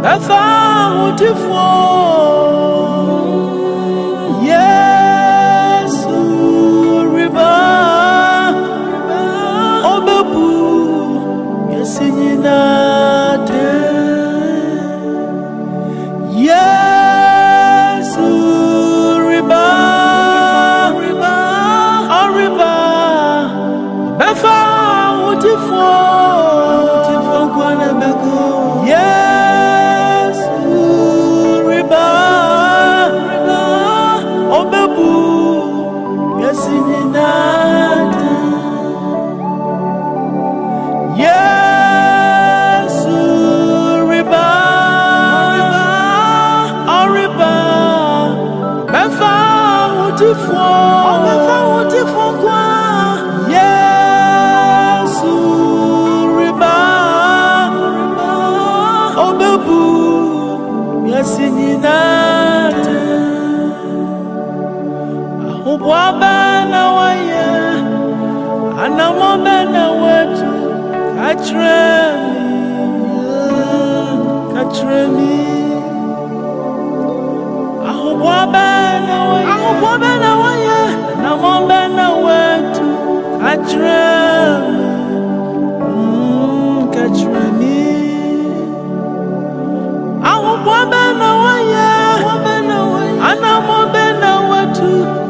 Befa utifo Yesu riba Obebu Yesinyinate Yesu riba Oriba Befa utifo Kwana beko Wabana waye anamobana wetu katremi wabana waye anamobana wetu katremi wabana waye anamobana wetu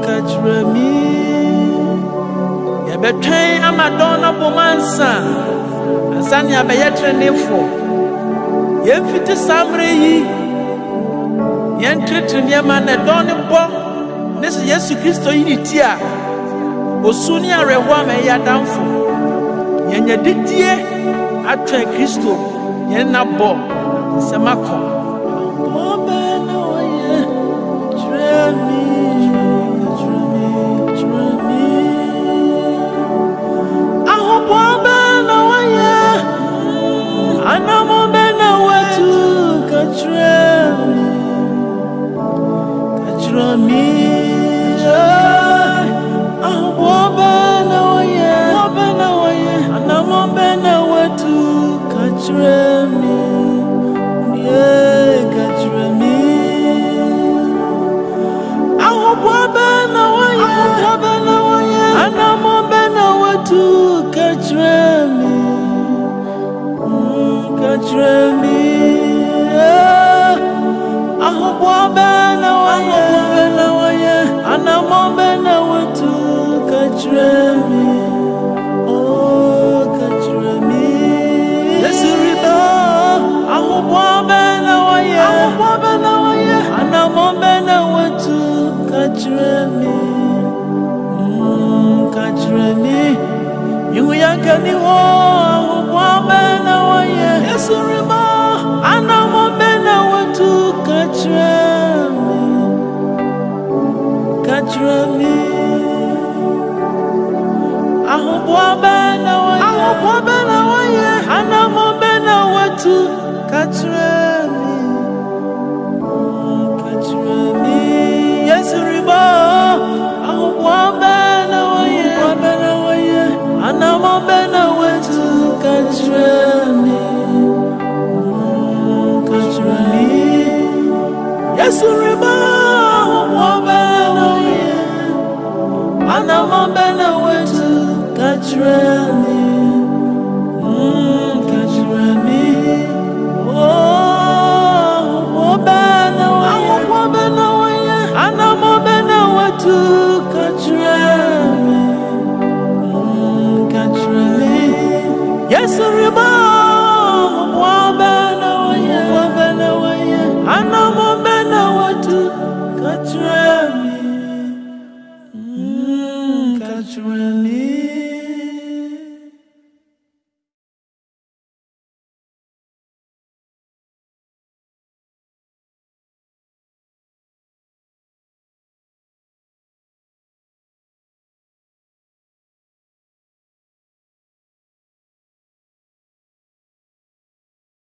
Katremi Yabetwen amadona bomansa Asani abeyetre nefo Yemfiti samre yi Yentriti niyama ne doni bo Nesi Yesu Kristo yinitia Osuni arewa me yadamfo Yenye didie atwe Kristo Yenna bo Semako You yankani wo wabena waye Yesurima anamobena watu katremi wabena waye anamobena watu katremi